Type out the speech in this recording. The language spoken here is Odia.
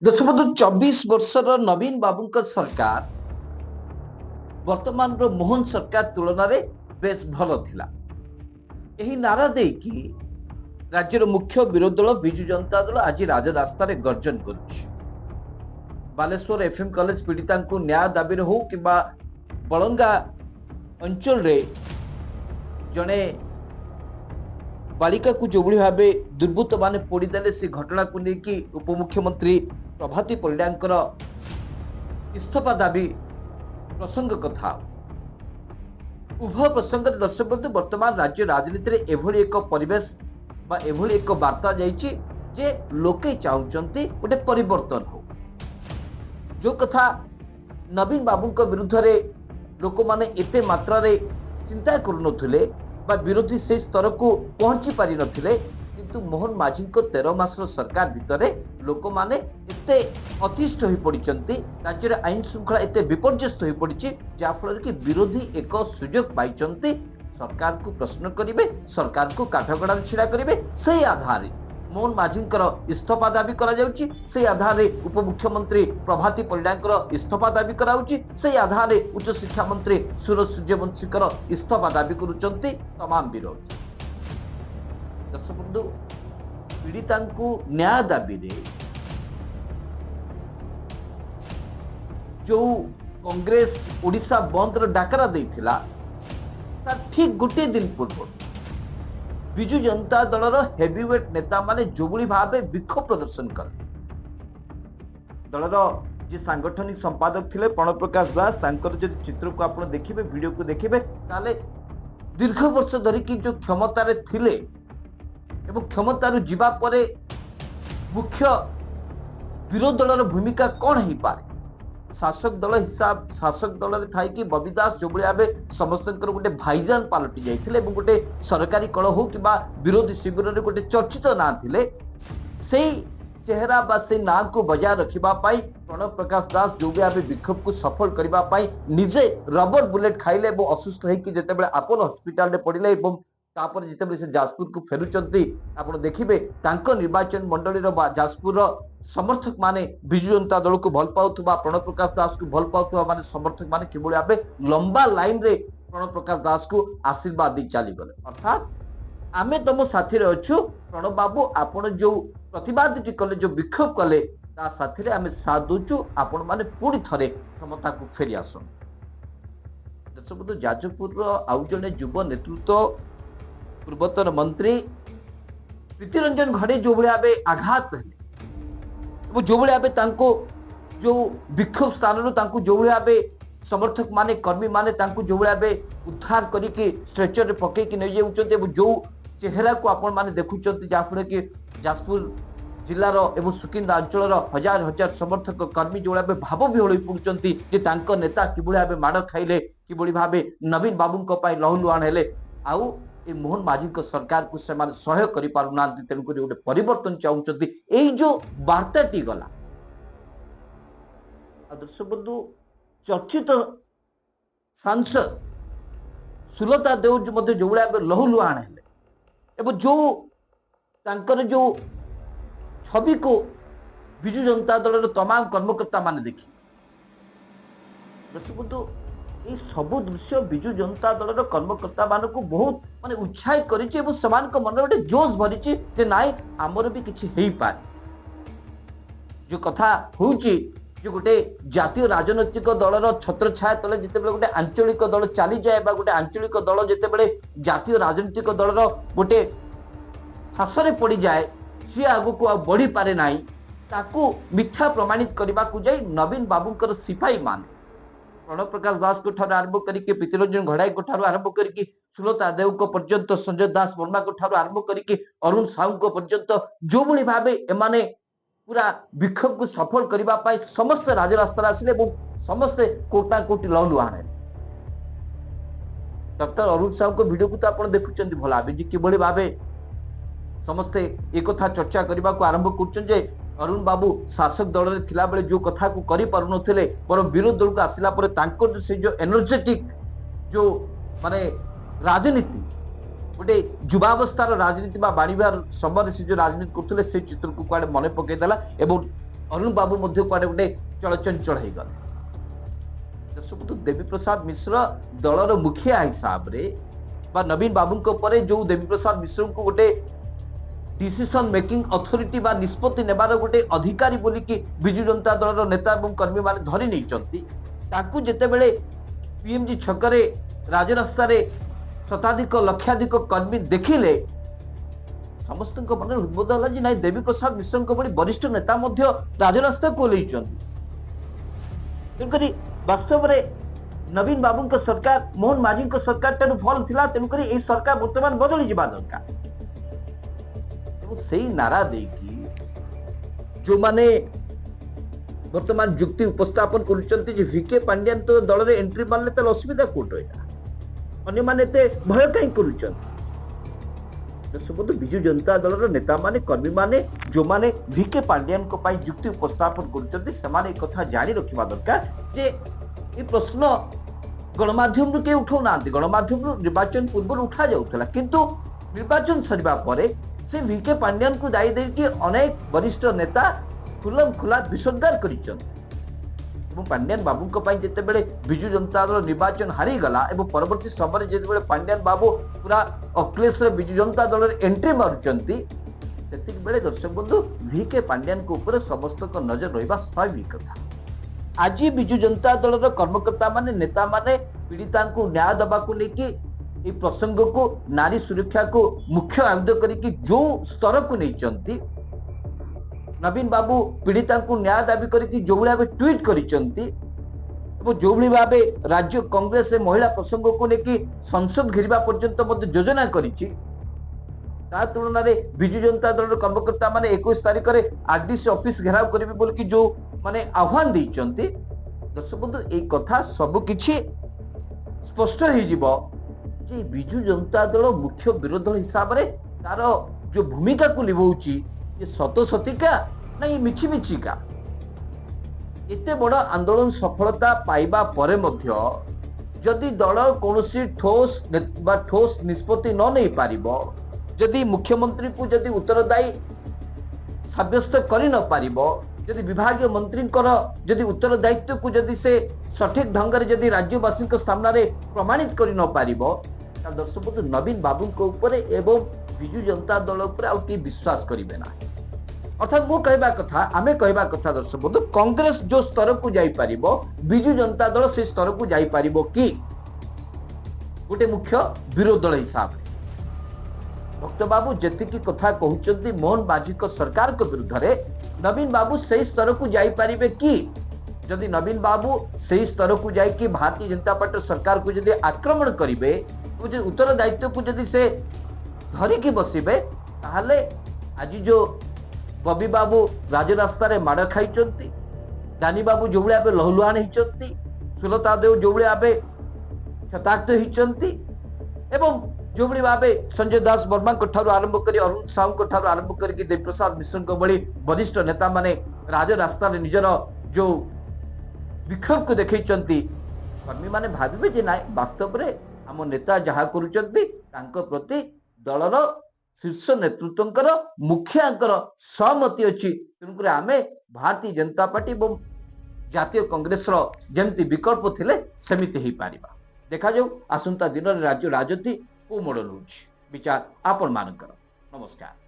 ଦଶବନ୍ଧୁ 24 ବର୍ଷର ନବୀନ ବାବୁଙ୍କ ସରକାର ବର୍ତ୍ତମାନର ମୋହନ ସରକାର ତୁଳନାରେ ବେଶ ଭଲ ଥିଲା। ଏହି ନାରା ଦେଇକି ରାଜ୍ୟର ମୁଖ୍ୟ ବିରୋଧୀ ଦଳ ବିଜୁ ଜନତା ଦଳ ଆଜି ରାଜରାସ୍ତାରେ ଗର୍ଜନ କରୁଛି। ବାଲେଶ୍ୱର ଏଫଏମ୍ କଲେଜ ପୀଡ଼ିତାଙ୍କୁ ନ୍ୟାୟ ଦାବିରେ ହଉ କିମ୍ବା ବଳଙ୍ଗା ଅଞ୍ଚଳରେ ଜଣେ ବାଳିକାକୁ ଯେଉଁଭଳି ଭାବେ ଦୁର୍ବୃତ୍ତମାନେ ପୋଡ଼ିଦେଲେ ସେ ଘଟଣାକୁ ନେଇକି ଉପମୁଖ୍ୟମନ୍ତ୍ରୀ ପ୍ରଭାତୀ ପରିଡ଼ାଙ୍କର ଇସ୍ତଫା ଦାବି ପ୍ରସଙ୍ଗ କଥା ଉଭୟ ପ୍ରସଙ୍ଗରେ ଦର୍ଶକ ବନ୍ଧୁ ବର୍ତ୍ତମାନ ରାଜ୍ୟ ରାଜନୀତିରେ ଏଭଳି ଏକ ପରିବେଶ ବା ଏଭଳି ଏକ ବାର୍ତ୍ତା ଯାଇଛି ଯେ ଲୋକେ ଚାହୁଁଛନ୍ତି ଗୋଟେ ପରିବର୍ତ୍ତନ ହଉ। ଯୋଉ କଥା ନବୀନ ବାବୁଙ୍କ ବିରୁଦ୍ଧରେ ଲୋକମାନେ ଏତେ ମାତ୍ରାରେ ଚିନ୍ତା କରୁନଥିଲେ ବା ବିରୋଧୀ ସେ ସ୍ତରକୁ ପହଞ୍ଚି ପାରିନଥିଲେ, କିନ୍ତୁ ମୋହନ ମାଝୀଙ୍କ 13 ମାସର ସରକାର ଭିତରେ ଲୋକମାନେ ଏତେ ଅତିଷ୍ଠ ହୋଇପଡ଼ିଛନ୍ତି, ରାଜ୍ୟରେ ଆଇନ ଶୃଙ୍ଖଳା ଏତେ ବିପର୍ଯ୍ୟସ୍ତ ହୋଇପଡ଼ିଛି, ଯାହାଫଳରେ କି ବିରୋଧୀ ଏକ ସୁଯୋଗ ପାଇଛନ୍ତି ସରକାରକୁ ପ୍ରଶ୍ନ କରିବେ, ସରକାରକୁ କାଠଗଡ଼ାରେ ଛିଡ଼ା କରିବେ। ସେଇ ଆଧାରରେ ମୋହନ ମାଝୀଙ୍କର ଇସ୍ତଫା ଦାବି କରାଯାଉଛି, ସେଇ ଆଧାରରେ ଉପମୁଖ୍ୟମନ୍ତ୍ରୀ ପ୍ରଭାତୀ ପରିଡ଼ାଙ୍କର ଇସ୍ତଫା ଦାବି କରାଯାଉଛି, ସେଇ ଆଧାରରେ ଉଚ୍ଚଶିକ୍ଷା ମନ୍ତ୍ରୀ ସୁରଜ ସୂର୍ଯ୍ୟବଂଶୀଙ୍କର ଇସ୍ତଫା ଦାବି କରୁଛନ୍ତି ତମାମ ବିରୋଧୀ। ଦର୍ଶକ ବନ୍ଧୁ, ପୀଡ଼ିତାଙ୍କୁ ନ୍ୟାୟ ଦାବିରେ ଯୋଉ କଂଗ୍ରେସ ଓଡ଼ିଶା ବନ୍ଦର ଡାକରା ଦେଇଥିଲା, ତାର ଠିକ ଗୋଟିଏ ଦିନ ପୂର୍ବରୁ ବିଜୁ ଜନତା ଦଳର ହେଭିୱେଟ ନେତା ମାନେ ଯୋଉଭଳି ଭାବେ ବିକ୍ଷୋଭ ପ୍ରଦର୍ଶନ କଲେ, ଦଳର ଯେ ସାଂଗଠନିକ ସମ୍ପାଦକ ଥିଲେ ପ୍ରଣବ ପ୍ରକାଶ ଦାସ, ତାଙ୍କର ଯଦି ଚିତ୍ରକୁ ଆପଣ ଦେଖିବେ, ଭିଡିଓକୁ ଦେଖିବେ, ତାହେଲେ ଦୀର୍ଘ ବର୍ଷ ଧରିକି ଯୋଉ କ୍ଷମତାରେ ଥିଲେ ଏବଂ କ୍ଷମତାରୁ ଯିବା ପରେ ମୁଖ୍ୟ ବିରୋଧୀ ଦଳର ଭୂମିକା କ'ଣ ହେଇପାରେ, ଶାସକ ଦଳ ହିସାବ ଶାସକ ଦଳରେ ଥାଇକି ବବି ଦାସ ଯୋଉଭଳି ଭାବେ ସମସ୍ତଙ୍କର ଗୋଟେ ଭାଇଜାନ ପାଲଟି ଯାଇଥିଲେ ଏବଂ ଗୋଟେ ସରକାରୀ କଳ ହଉ କିମ୍ବା ବିରୋଧୀ ଶିବିରରେ ଗୋଟେ ଚର୍ଚ୍ଚିତ ନାଁ ଥିଲେ, ସେଇ ଚେହେରା ବା ସେଇ ନାଁକୁ ବଜାୟ ରଖିବା ପାଇଁ ପ୍ରଣବ ପ୍ରକାଶ ଦାସ ଯୋଉଭଳି ଭାବେ ବିକ୍ଷୋଭକୁ ସଫଳ କରିବା ପାଇଁ ନିଜେ ରବର ବୁଲେଟ ଖାଇଲେ ଏବଂ ଅସୁସ୍ଥ ହେଇକି ଯେତେବେଳେ ଆପୋଲୋ ହସ୍ପିଟାଲରେ ପଡ଼ିଲେ ଏବଂ ତାପରେ ଯେତେବେଳେ ସେ ଯାଜପୁରକୁ ଫେରୁଛନ୍ତି, ଆପଣ ଦେଖିବେ ତାଙ୍କ ନିର୍ବାଚନ ମଣ୍ଡଳୀର ବା ଯାଜପୁରର ସମର୍ଥକ ମାନେ ବିଜୁ ଜନତା ଦଳକୁ ଭଲ ପାଉଥିବା, ପ୍ରଣବ ପ୍ରକାଶ ଦାସକୁ ଭଲ ପାଉଥିବା ମାନେ ସମର୍ଥକ ମାନେ କିଭଳି ଭାବେ ଲମ୍ବା ଲାଇନରେ ପ୍ରଣବ ପ୍ରକାଶ ଦାସକୁ ଆଶୀର୍ବାଦ ଦେଇ ଚାଲିଗଲେ। ଅର୍ଥାତ୍ ଆମେ ତମ ସାଥିରେ ଅଛୁ ପ୍ରଣବ ବାବୁ, ଆପଣ ଯୋଉ ପ୍ରତିବାଦଟି କଲେ, ଯୋଉ ବିକ୍ଷୋଭ କଲେ, ତା ସାଥିରେ ଆମେ ସାଥ ଦଉଛୁ, ଆପଣ ମାନେ ପୁଣି ଥରେ କ୍ଷମତାକୁ ଫେରି ଆସନ୍ତୁ। ଦର୍ଶକ, ଯାଜପୁରର ଆଉ ଜଣେ ଯୁବ ନେତୃତ୍ୱ ପୂର୍ବତନ ମନ୍ତ୍ରୀ ପ୍ରୀତିରଞ୍ଜନ ଘଡ଼େଇ ଯୋଉଭଳି ଭାବେ ଆଘାତ ହେଲେ ଏବଂ ଯୋଉଭଳି ଭାବେ ତାଙ୍କୁ ଯୋଉ ବିକ୍ଷୋଭ ସ୍ଥାନରୁ ତାଙ୍କୁ ଯୋଉଭଳି ଭାବେ ସମର୍ଥକ ମାନେ କର୍ମୀ ମାନେ ତାଙ୍କୁ ଯୋଉଭଳି ଭାବେ ଉଦ୍ଧାର କରିକି ଷ୍ଟ୍ରେଚରରେ ପକେଇକି ନେଇଯାଉଛନ୍ତି ଏବଂ ଯୋଉ ଚେହେରାକୁ ଆପଣ ମାନେ ଦେଖୁଛନ୍ତି, ଯାହାଫଳରେ କି ଯାଜପୁର ଜିଲ୍ଲାର ଏବଂ ସୁକିନ୍ଦା ଅଞ୍ଚଳର ହଜାର ହଜାର ସମର୍ଥକ କର୍ମୀ ଯୋଉଭଳି ଭାବେ ଭାବ ବିହଳ ହୋଇ ପଡୁଛନ୍ତି ଯେ ତାଙ୍କ ନେତା କିଭଳି ଭାବେ ମାଡ଼ ଖାଇଲେ, କିଭଳି ଭାବେ ନବୀନ ବାବୁଙ୍କ ପାଇଁ ଲହୁଲୁହାଣ ହେଲେ, ଆଉ ଏ ମୋହନ ମାଝୀଙ୍କ ସରକାରକୁ ସେମାନେ ସହ୍ୟ କରିପାରୁନାହାନ୍ତି, ତେଣୁକରି ଗୋଟେ ପରିବର୍ତ୍ତନ ଚାହୁଁଛନ୍ତି। ଏଇ ଯୋଉ ବାର୍ତ୍ତାଟି ଗଲା, ଦର୍ଶକ ବନ୍ଧୁ, ଚର୍ଚ୍ଚିତ ସାଂସଦ ସୁଲତା ଦେଓ ମଧ୍ୟ ଯୋଉଭଳି ଭାବେ ଲହୁଲୁହାଣ ହେଲେ ଏବଂ ଯୋଉ ତାଙ୍କର ଯୋଉ ଛବିକୁ ବିଜୁ ଜନତା ଦଳର ତମାମ କର୍ମକର୍ତ୍ତା ମାନେ ଦେଖିଲେ, ଦର୍ଶକ ବନ୍ଧୁ, এই ସବୁ ଦୃଶ୍ୟ ବିଜୁ ଜନତା ଦଳର କର୍ମକର୍ତ୍ତା ମାନଙ୍କୁ ବହୁତ ମାନେ ଉତ୍ସାହିତ କରିଛି ଏବଂ ସେମାନଙ୍କ ମନରେ ଗୋଟେ ଜୋଶ ଭରିଛି ଯେ ନାଇଁ ଆମର ବି କିଛି ହେଇପାରେ। ଯୋଉ କଥା ହଉଛି ଯେ ଗୋଟେ ଜାତୀୟ ରାଜନୈତିକ ଦଳର ଛତ୍ରଛାୟା ତଳେ ଯେତେବେଳେ ଗୋଟେ ଆଞ୍ଚଳିକ ଦଳ ଚାଲିଯାଏ ବା ଗୋଟେ ଆଞ୍ଚଳିକ ଦଳ ଯେତେବେଳେ ଜାତୀୟ ରାଜନୈତିକ ଦଳର ଗୋଟେ ଫାଶରେ ପଡ଼ିଯାଏ, ସିଏ ଆଗକୁ ଆଉ ବଢିପାରେ ନାହିଁ, ତାକୁ ମିଥ୍ୟା ପ୍ରମାଣିତ କରିବାକୁ ଯାଇ ନବୀନ ବାବୁଙ୍କର ସିପାହୀ ମାନେ ପ୍ରଣବ ପ୍ରକାଶ ଦାସଙ୍କ ଠାରୁ ଆରମ୍ଭ କରିକି ପ୍ରୀତିରଞ୍ଜନ ଘଡ଼ାଇଙ୍କ ଠାରୁ ଆରମ୍ଭ କରିକି ସୁଲତା ଦେଓଙ୍କ ପର୍ଯ୍ୟନ୍ତ, ସଞ୍ଜୟ ଦାସ ବର୍ମାଙ୍କ ଠାରୁ ଆରମ୍ଭ କରିକି ଅରୁଣ ସାହୁଙ୍କ ପର୍ଯ୍ୟନ୍ତ ଯୋଉଭଳି ଭାବେ ଏମାନେ ପୁରା ବିକ୍ଷୋଭକୁ ସଫଳ କରିବା ପାଇଁ ସମସ୍ତେ ରାଜରାସ୍ତାରେ ଆସିଲେ ଏବଂ ସମସ୍ତେ କୋଟା କୋଟି ଲହୁଲୁହାଣ ହେଲେ। ଡକ୍ଟର ଅରୁଣ ସାହୁଙ୍କ ଭିଡିଓକୁ ତ ଆପଣ ଦେଖୁଛନ୍ତି ଭଲ ଭାବେ ଯେ କିଭଳି ଭାବେ ସମସ୍ତେ ଏ କଥା ଚର୍ଚ୍ଚା କରିବାକୁ ଆରମ୍ଭ କରୁଛନ୍ତି ଯେ ଅରୁଣ ବାବୁ ଶାସକ ଦଳରେ ଥିଲାବେଳେ ଯୋଉ କଥାକୁ କରିପାରୁନଥିଲେ, ବରଂ ବିରୋଧୀ ଦଳକୁ ଆସିଲା ପରେ ତାଙ୍କର ସେ ଯୋଉ ଏନର୍ଜେଟିକ ଯୋଉ ମାନେ ରାଜନୀତି, ଗୋଟେ ଯୁବାବସ୍ଥାର ରାଜନୀତି ବା ବାଣିବାର ସମୟରେ ସେ ଯୋଉ ରାଜନୀତି କରୁଥିଲେ, ସେ ଚିତ୍ରକୁ କୁଆଡେ ମନେ ପକେଇଦେଲା ଏବଂ अरुण बाबू मध्य कुआडे गोटे चलचंचल हो गले दर्शक देवी प्रसाद मिश्र दलर मुखिया हिसाब रे बा नवीन बाबू जो देवी प्रसाद मिश्र को गोटे डिसीजन मेकिंग अथॉरिटी बा निष्पत्ति नेबार गोटे अधिकारी बोली कि बिजु जनता दलर नेता और कर्मी माने धरी नहीं ताकू जेतेबेले पीएमजी छकरे राजरास्ता रे शताधिक लक्षाधिक कर्मी देखिले समस्त मन उद्बोध है कि नहीं देवी प्रसाद मिश्र भली वरिष्ठ नेता राजरास्ता को तेणुक वास्तव में नवीन बाबू सरकार मोहन माझी सरकार तेणु भल था तेणुक सरकार बर्तमान बदली जा दरकार से नारा देकी जो माने वर्तमान जुक्ति उपस्थापन करुचंती जे वीके पांड्यान तो दल रे एंट्री मारले त असुविधा कोट होइला अन्य माने ते भय काई करुचंती दर्शक बिजु जनता दल रो नेता माने कर्मी माने जो माने वीके पांड्यान को पाई जुक्ति उपस्थापन करुचंती समाने एक कथा जानि रखिबा दरकार जे ए प्रश्न गणमाध्यम रो के उठौ नांती गणमाध्यम रो निर्वाचन पूर्व उठा जाउतला किंतु निर्वाचन सरिबा परे से वीके पांड्यान को दायी देकी अनेक वरिष्ठ नेता खुलम खुला विसर्गार करिसंती पांड्यान बाबू जितेबेले बिजु जनता दल निर्वाचन हारीगला और परवर्ती समय जितेबेले पांड्यान बाबू पूरा अखिलेश बिजु जनता दल एंट्री मारुचंती सेतिक बेले दर्शक बंधु वीके पांड्यान को ऊपर समस्त को नजर रहिबा स्वाभाविक कथा आज बिजु जनता दल कर्मकर्ता माने नेता माने पीड़िता को न्याय दबा को लेकी ये प्रसंग को नारी सुरक्षा को मुख्य आयुध करके जो स्तर को नहीं नवीन बाबू पीड़िता को न्याय दाबी करके जो भाव ट्वीट करिसंती जो भाव राज्य कांग्रेस महिला प्रसंग को लेकिन संसद घेरिबा पर्यंत योजना करिछि तुलन में बिजु जनता दल कर्मकर्ता माने 21 तारिख में आरडीसी ऑफिस घेराव करेंगे बोल कि जो माने आह्वान देइचंती दर्शक बंधु ए कथा सब किछि स्पष्ट हो जिवो जे बिजु जनता दल मुख्य विरोधी हिसाब रे तार जो भूमिका को लिभौची ये सत सतिका नहीं मिछि मिछिका एते बड़ आंदोलन सफलता पाइबा परे मध्य जदि दल कोनोसी ठोस निष्पत्ति न नहीं पारिबो जदि मुख्यमंत्री को जदि उत्तरदायी साब्यस्त करि न पारिबो जदि विभागीय मंत्री जदि उत्तरदायित्व को जदि से सठिक ढंग से जदि राज्यवासी सामने प्रमाणित कर न पारिबो दर्शक नवीन बाबू ऊपर एवं बिजु जनता दल उपर विश्वास करेंगे ना अर्थात मु कहवा कथा आमे कहवा कथा दर्शक बंधु कांग्रेस जो स्तर को जाई पारिबो बिजु जनता दल से स्तर को जाई पारिबो कि गोटे मुख्य विरोध दल हिसाब रे भक्त बाबू जेतिकी कथा कहउचंती मोहन माझी को सरकार के विरुद्ध रे नवीन बाबू से स्तर को जाई पारिबे कि जदि नवीन बाबू से स्तर को जाई कि भारतीय जनता पार्टी सरकार को जदि आक्रमण करिवे उत्तर दायित्व को जदि से धरिकी बसिबे ताहले आज जो बबी बाबू राजरास्ता रे माड़ खाइचंती दानी बाबू जो भाव लहलुहान होती सुलता देव जो भाव क्षताक्त होती एवं जो भाव संजय दास वर्मा आरंभ कर अरुण साहू आरंभ करके देवी प्रसाद मिश्र भली वरिष्ठ नेता माने राजरास्ता रे निजर जो विक्षोभ को देखैचंती कर्मी माने भाबिबे जे नाय वास्तव रे आम नेता जहा करुचंती तांको प्रति दलर शीर्ष नेतृत्व मुखिया सहमति अच्छी तेणुक आम भारतीय जनता पार्टी और जातीय कांग्रेस जमती विकल्प थिले सेमिति ही पारिबा देखा जाऊ आसंता दिन राज्य राजनीति को मोड़ नउछि विचार आपण मानकर नमस्कार।